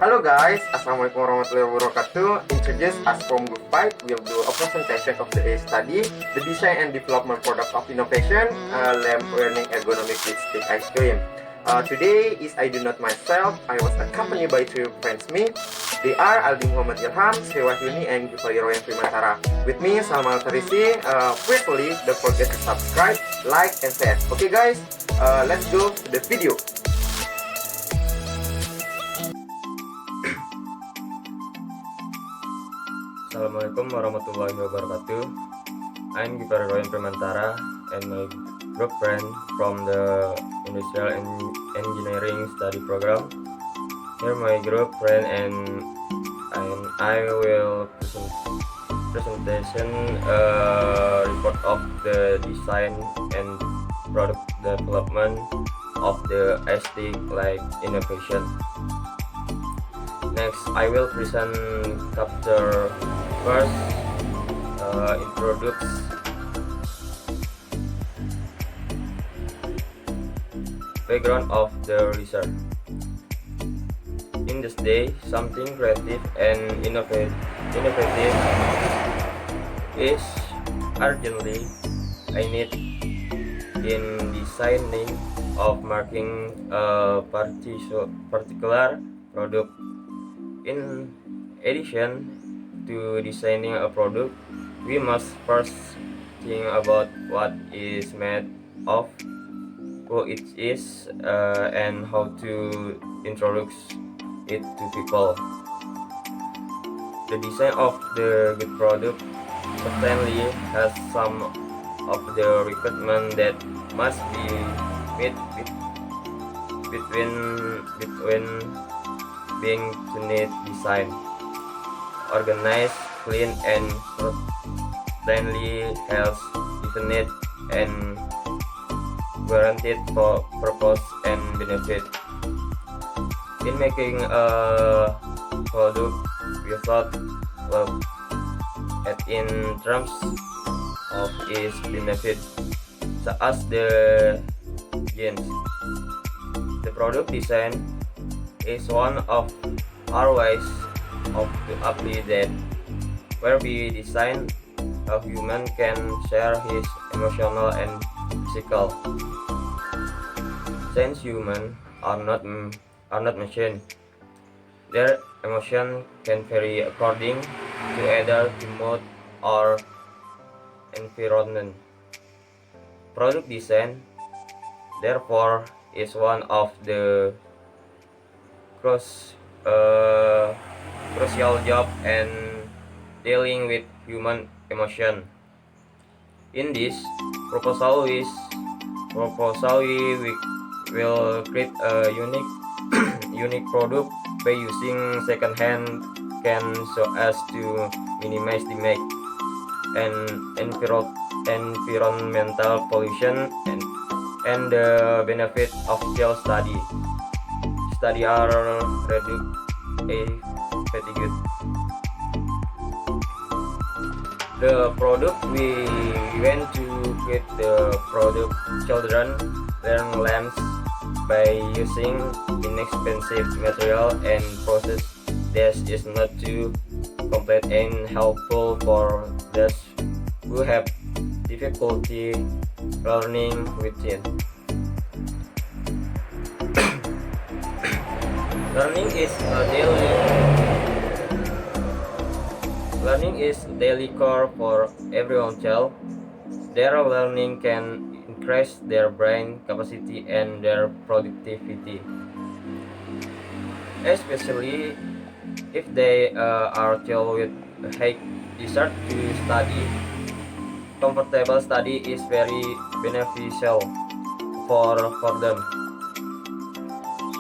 Hello guys, Assalamualaikum warahmatullahi wabarakatuh. Introduce us from Group 5. We'll do a presentation of the case study, the design and development product of innovation, lamp learning ergonomic with stick ice cream. Today I do not myself. I was accompanied by two friends me. They are Aldi Muhammad Ilham, Sriwahyuni, and Givari Royan Primantara. With me, Salman Tarisi. Please don't forget to subscribe, like, and share. Okay guys, let's go to the video. Assalamualaikum warahmatullahi wabarakatuh. I'm Givari Royan Primantara and my group friend from the Industrial Engineering Study Program. Here my group friend and I will presentation report of the design and product development of the ST like innovation. Next, I will present chapter first, introduce background of the research. In this day, something creative and innovative is urgently I need in designing of marking a particular product. In addition to designing a product, we must first think about what is made of, who it is, and how to introduce it to people. The design of the good product certainly has some of the requirements that must be met between being tuned design, organized, clean, and certainly health, definite, and guaranteed for purpose and benefit. In making a product, we thought look at in terms of its benefit, such as the gains. The product design is one of our ways of to apply that, where we design how human can share his emotional and physical. Since humans are not machine, their emotion can vary according to either the mood or environment. Product design, therefore, is one of the crucial job and dealing with human emotion. In this proposal, we will create a unique product by using second-hand can so as to minimize the make and environmental pollution and the benefit of field study are reduce a fatigue. The product we went to create the product children learn lamps by using inexpensive material and process that is not too complex and helpful for those who have difficulty learning with it. Learning is daily core for every child. Their learning can increase their brain capacity and their productivity, especially if they are child with high desire to study. Comfortable study is very beneficial for them.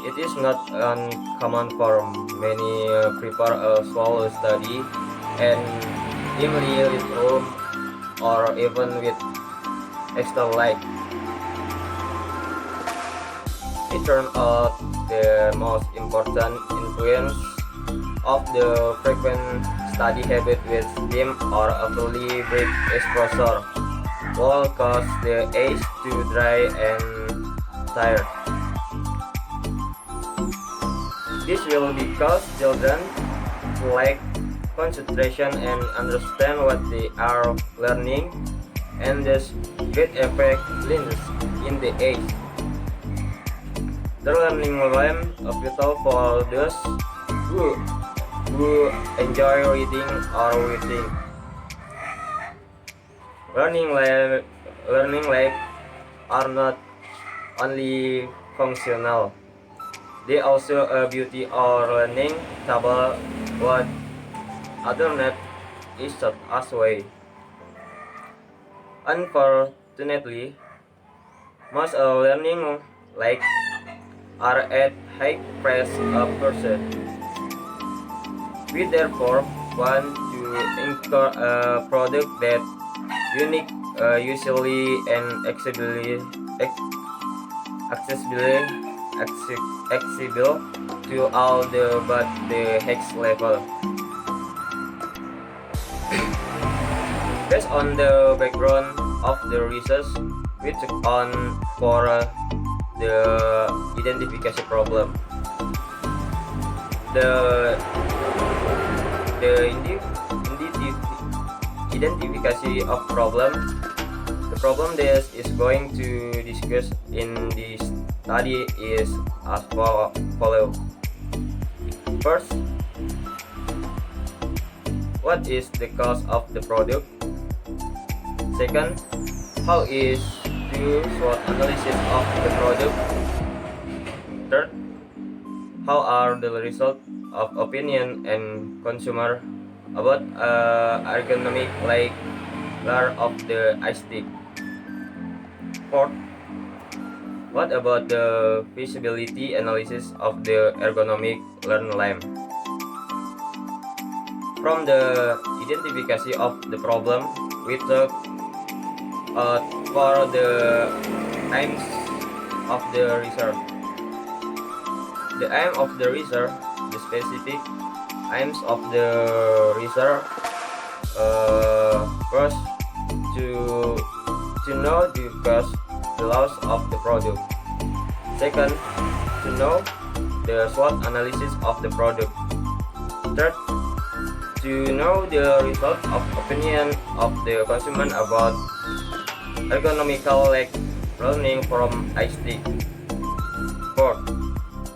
It is not uncommon for many prepare a slow study and dimly lit room or even with extra light. It turns out the most important influence of the frequent study habit with dim or overly bright exposure will cause the eyes to dry and tired. This will because children lack concentration and understand what they are learning, and thus great effect lines in the age. The learning lamp is vital for those who, who enjoy reading or writing. Learning lamps are not only functional, they also a beauty or learning table what other net is shot as way. Unfortunately, most learning like are at high price a person. We therefore want to incur a product that unique, usually and accessible to all the but the hex level. Based on the background of the research, we took on for the identification problem. The identification of problem. The problem that is going to discuss in this study is as follow. First, what is the cost of the product? Second, how is the SWOT analysis of the product? Third, how are the results of opinion and consumer about ergonomic layer of the eye stick? Fourth, what about the feasibility analysis of the ergonomic learn lamp? From the identification of the problem, we took for the aims of the research. The aim of the research, the specific aims of the research, first to know the cost, the loss of the product. Second, to know the SWOT analysis of the product. Third, to know the result of opinion of the consumer about ergonomical learning from eye stick. Fourth,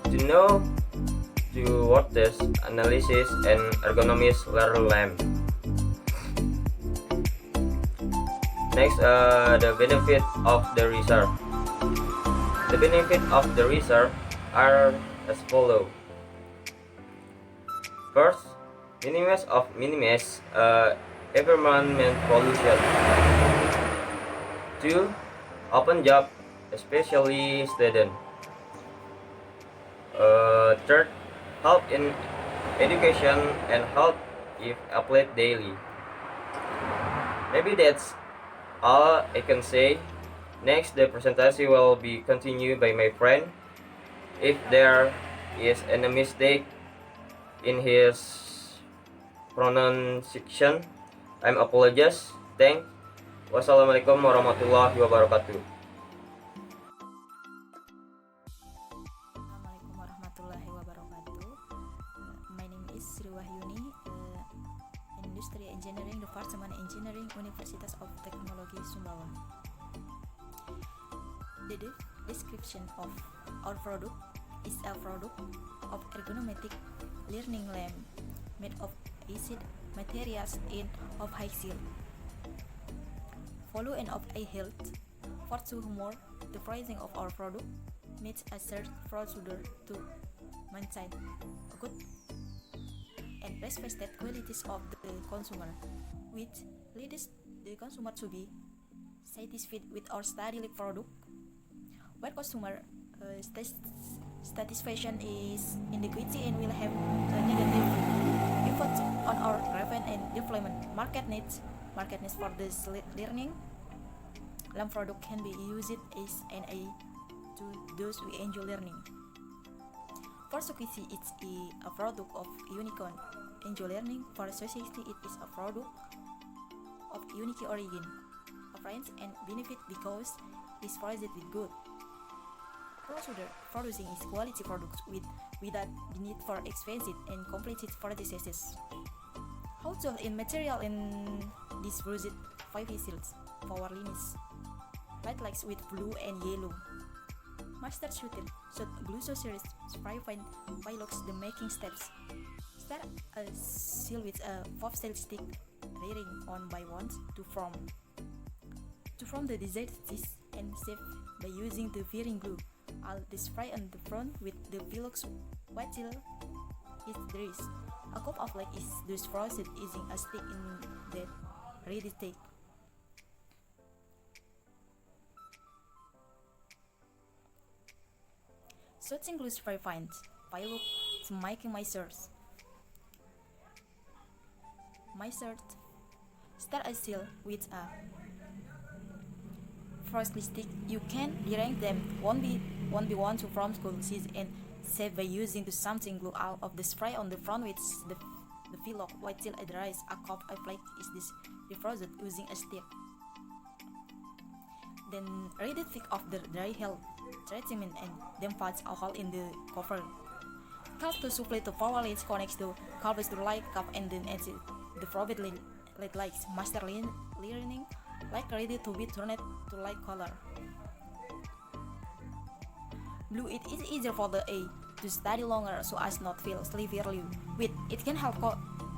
to know the worth analysis and ergonomics learn lamp. Next, the benefit of the research. The benefit of the research are as follow. First, minimize environment pollution. 2. Open job, especially student. Third, help in education and help if applied daily. Maybe that's all I can say. Next, the presentation will be continued by my friend. If there is any mistake in his pronunciation, I'm apologize. Thanks. Wassalamualaikum warahmatullahi wabarakatuh. Assalamualaikum warahmatullahi wabarakatuh. My name is Sri Wahyuni, Industry Engineering, Department Engineering, Universitas of Technology Sumbawa. The description of our product is a product of ergonomic learning lamp made of acid materials and of high seal. Follow and of eye health. Furthermore, the pricing of our product meets a certain procedure to maintain a good and respected qualities of the consumer, which leads the consumer to be satisfied with our study product. When consumer satisfaction is inadequate and will have a negative effect on our revenue and development. Market needs for this learning lamp product can be used as an aid to those who enjoy learning. For society, it's a product of unicorn. Enjoy learning for society, it is a product of unique origin, appearance and benefit because it's priced with good. Producing is quality products with without the need for expensive and complicated processes. How to in material in this project 5 whistles, power limits, light lights with blue and yellow. Master shooter, shot glue series, spray paint, pilots the making steps. Start a seal with a 5-style stick, rearing on by one to form the desired stitch and shape by using the veering glue. I'll spray on the front with the pilots white till it dries. A cup of light is thus processed using a stick in that ready take. Shooting glue spray paint, pilot to making my shirt. Start a seal with a first stick. You can direct them one by one to from school season and save by using the something glue out of the spray on the front with the pillow white till it dries. A cup of light is this defrosted using a stick. Then ready to take off the dry hell treatment and then punch a hole in the cover. Cup to supply the power lines connects to covers to light cup and then exit the provided light lights. Master learning like ready to be turned to light color. Blue it is easier for the A to study longer so as not feel sleepy early. With it can help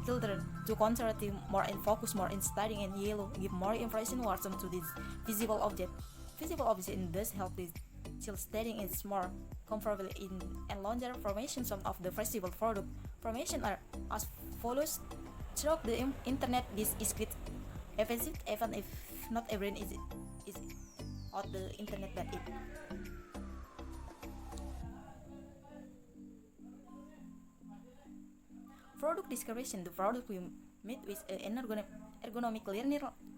children to concentrate more and focus more in studying, and yellow give more impression warm to this visible object. Visible object in thus help the child studying is more comfortable in and longer formations of the festival product. Formation are as follows. Through the internet this is quite effective even if not everyone is on the internet but it. Product description. The product we made with an ergonomic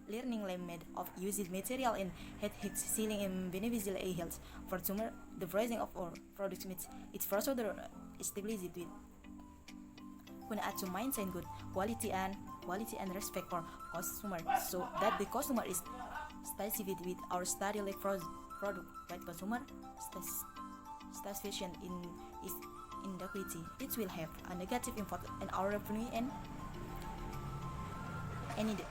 learning lamp made of used material and head ceiling and beneficial health. For consumer, the pricing of our products meets its further established with when add to maintain good quality and respect for customer, so that the customer is satisfied with our study like product. Right, consumer satisfaction is inequity. It will have a negative impact on our revenue and any day.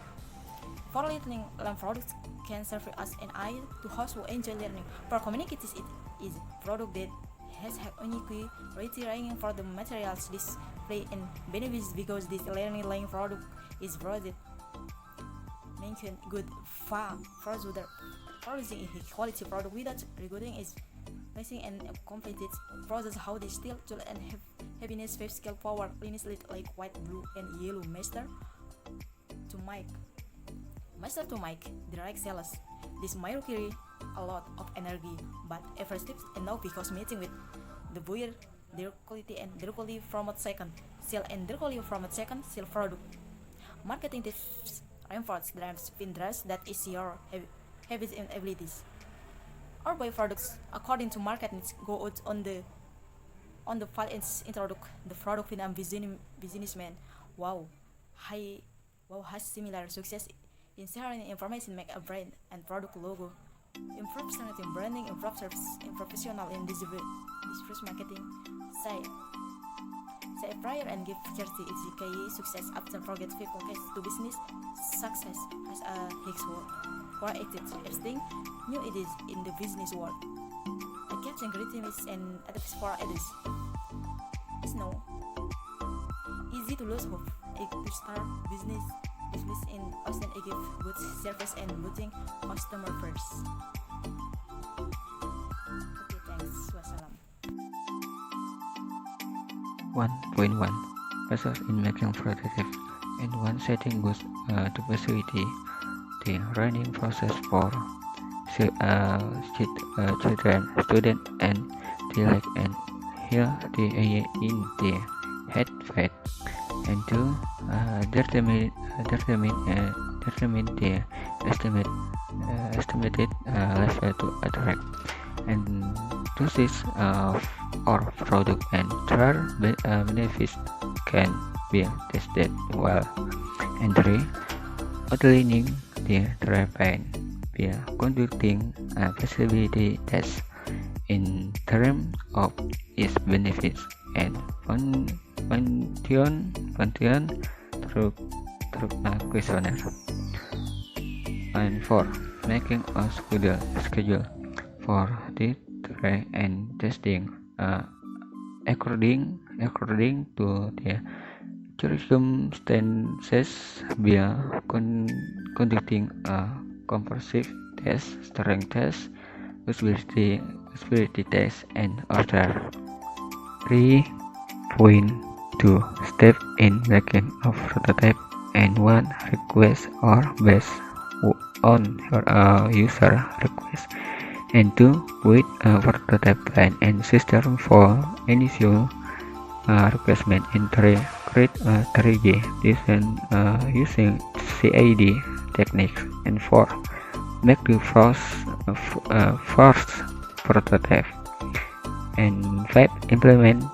For learning, lamp products can serve as an aid to hosts who enjoy learning. For communicators, it is a product that has unique rating for the materials display and benefits because this learning lamp product is broadly mentioned good far further producing a quality product without regarding its pricing and completed process how they still tool and happiness 5 scale power lineage like white, blue and yellow. Master to mic direct sales. This might require a lot of energy but effective enough because meeting with the buyer their quality and their quality from a second sale and their quality from a second sale product. Marketing tips reinforce drives Pinterest that is your habits and abilities. Or buy products according to market needs. Go out on the file and introduce the product in a businessman. Has similar success in sharing information, make a brand and product logo, improve starting branding, improve service, and professional in this marketing. Say prior and give charity is the key success. Often forget people case to business success as a hicks word. Proactive everything new it is in the business world. I kept greetings and advice for others. It's no easy to lose hope. To start business in Austin, I give good service and putting customer first. Okay, thanks. Wassalam. 1.1 Process in making prototype. In one setting goes to facility the running process for children, student, and the like. And here the in the head fat and to determine the estimated level to attract and doses of our product and their benefits can be tested well. And 3. Outlining the terrain by conducting a feasibility test in terms of its benefits and function through a questionnaire. And 4. Making a schedule for the try and testing according to the circumstances via conducting a comprehensive test, strength test, usability test, and order. 3.2 Step in making a prototype and one request or based on your user request, and 2 with a prototype plan and system for initial requirement and create a 3G design using CAD techniques, and 4 make the first prototype, and 5 implement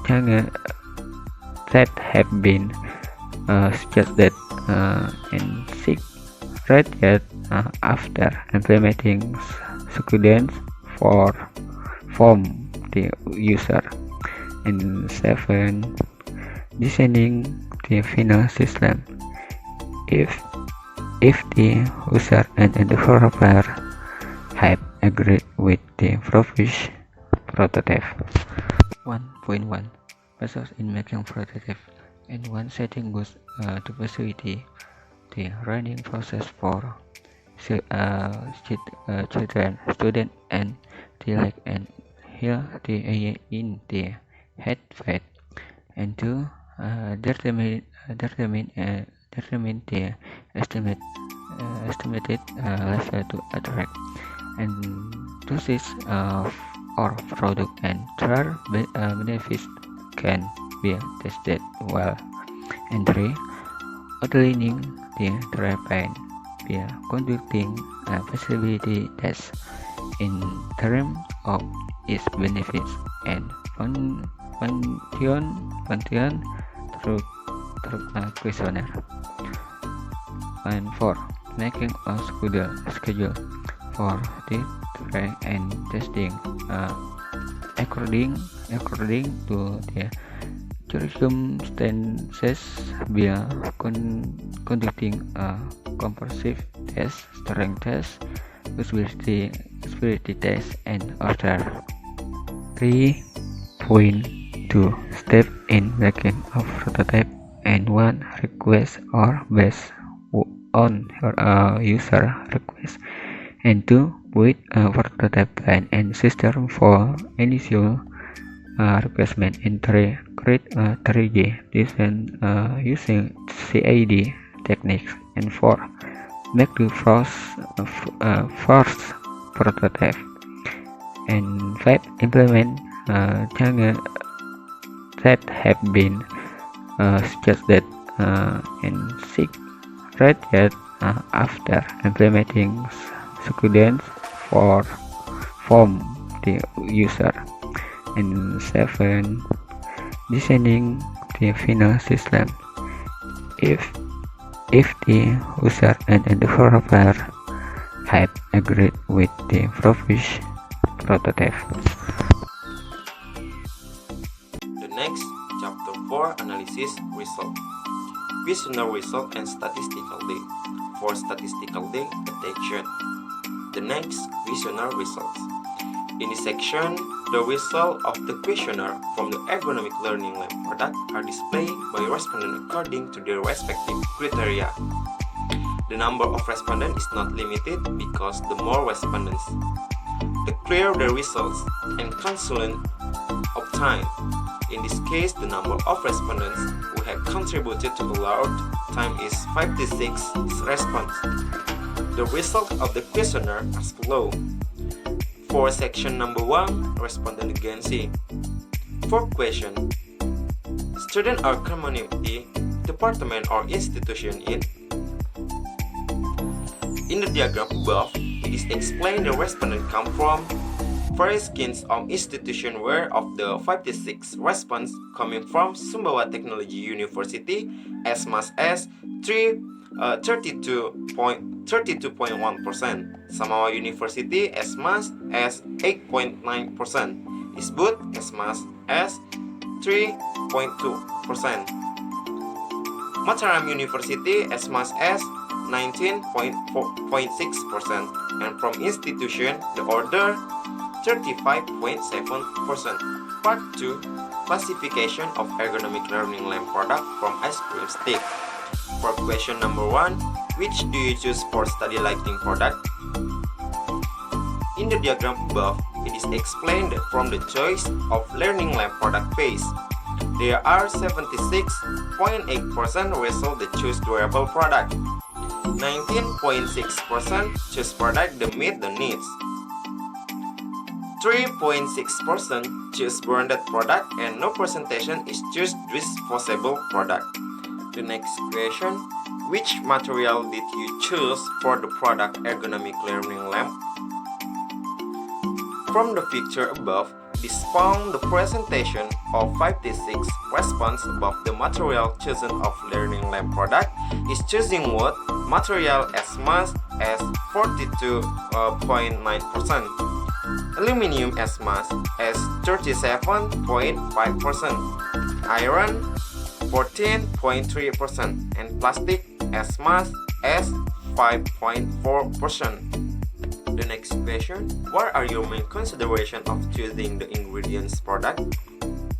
changes that have been suggested, and 6 rate yet after implementing students from the user, and 7 designing the final system if the user and the developer have agreed with the proposed prototype. 1.1 Process in making prototype, and one setting goes to facilitate the running process for children, student, and the like, and here the in the head fate, and to determine the estimated level to attract, and doses of our product and trial benefits can be tested well, and 3 outlining the trial plan via conducting a feasibility test in terms of its benefits and function through a questionnaire. And 4 making a schedule for the try and testing according to the circumstances via conducting a comprehensive test, strength test, usability test, and order. 3.2 Step in making a prototype and one request or based on your user request, and 2 with a prototype plan and system for initial requirement, and 3 create a 3G design using CAD techniques, and 4 make the first prototype, and 5 implement changes that have been suggested, and 6 rate yet after implementing students from the user, and 7 designing the final system if the user and the developer have agreed with the proposed prototype. The next, chapter 4, analysis result. Questionnaire result and statistical data. For statistical data attention. The next, questionnaire results. In this section, the results of the questionnaire from the ergonomic learning lab product are displayed by respondents according to their respective criteria. The number of respondents is not limited because the more respondents, the clearer the results and consultant obtained. In this case, the number of respondents who have contributed to the allowed time is 56 response. The result of the questionnaire as below. For section number 1, respondent agency. For question, student or community, department or institution in the diagram above, it is explained the respondent come from various kinds of institution where of the 56 response coming from Sumbawa Technology University as much as 32.1%, Samawa University as much as 8.9%, Isbut as much as 23.2%. Mataram University as much as 19.6%, and from institution the order 35.7%. Part 2. Classification of ergonomic learning lamp product from ice cream stick. For question number 1, which do you choose for study lighting product? In the diagram above, it is explained from the choice of learning lamp product phase. There are 76.8% result that choose durable product. 19.6% choose product that meet the needs. 3.6% choose branded product, and no presentation is choose disposable product. The next question, which material did you choose for the product ergonomic learning lamp? From the picture above, it is found the presentation of 56 response above the material chosen of learning lamp product is choosing wood material as much as 42.9%, aluminum as much as 37.5%, iron 14.3%, and plastic as much as 5.4%. The next question, what are your main consideration of choosing the ingredients product?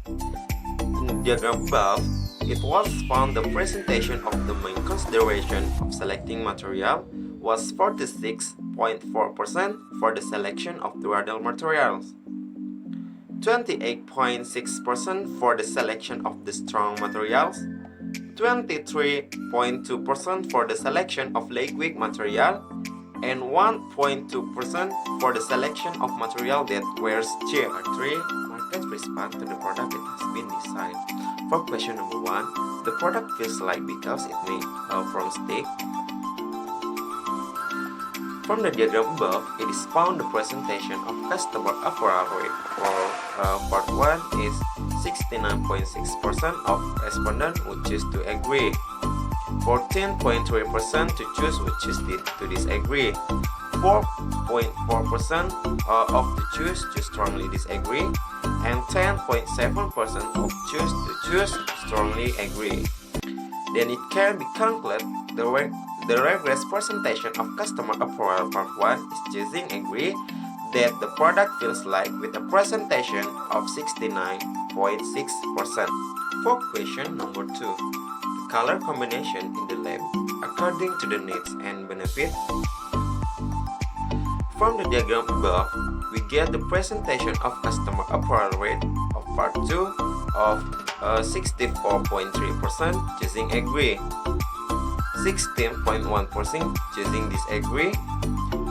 In the diagram above, it was found the presentation of the main consideration of selecting material was 46.4% for the selection of durable materials, 28.6% for the selection of the strong materials, 23.2% for the selection of liquid material, and 1.2% for the selection of material that wears cheap. 3. Market respond to the product that has been designed. For question number 1, the product feels light because it made from stick. From the diagram above, it is found the presentation of customer approval rate. For part 1 is 69.6% of respondents would choose to agree, 14.3% to choose would choose to disagree, 4.4% of the choose to strongly disagree, and 10.7% of choose to strongly agree. Then it can be concluded the reverse presentation of customer approval part 1 is choosing agree that the product feels light with a presentation of 69.6%. For question number 2, the color combination in the lab according to the needs and benefit. From the diagram above, we get the presentation of customer approval rate of part 2 of 64.3% choosing agree, 16.1% choosing disagree,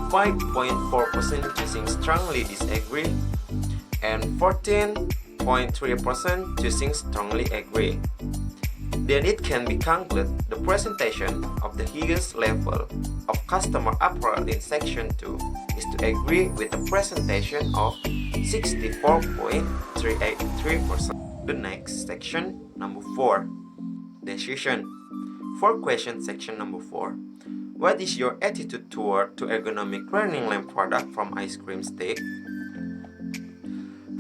5.4% choosing strongly disagree, and 14.3% choosing strongly agree. Then it can be concluded the presentation of the highest level of customer approval in section 2 is to agree with the presentation of 64.383%. The next section, number 4, decision. For question section number 4, what is your attitude toward to ergonomic learning lamp product from ice cream stick?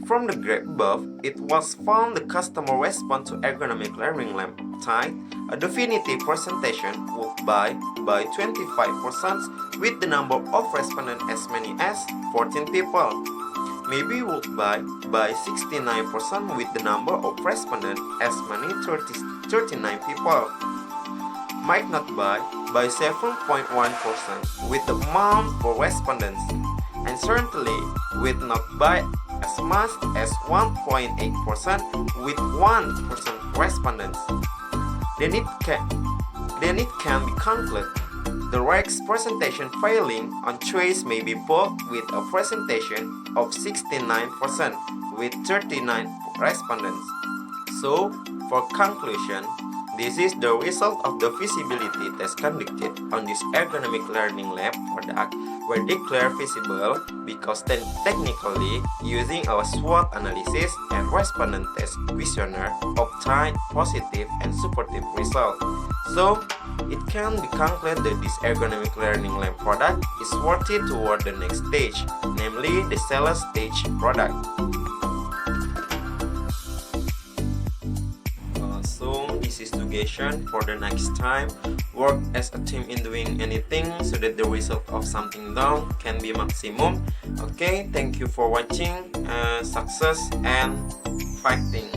From the graph above, it was found the customer response to ergonomic learning lamp type a definitive presentation would by 25% with the number of respondents as many as 14 people. Maybe would buy by 69% with the number of respondents as many 39 people. Might not buy by 7.1% with the amount for respondents, and certainly would not buy as much as 1.8% with 1% respondents. Then it can be concluded the REX presentation failing on choice may be both with a presentation of 69% with 39 respondents. So, for conclusion, this is the result of the feasibility test conducted on this ergonomic learning lab product were declared feasible because technically using our SWOT analysis and respondent test questionnaire obtained positive and supportive results. So, it can be concluded that this ergonomic learning lab product is worthy toward the next stage, namely the sales stage product. education for the next time. Work as a team in doing anything so that the result of something done can be maximum. Okay, thank you for watching. Success and fighting.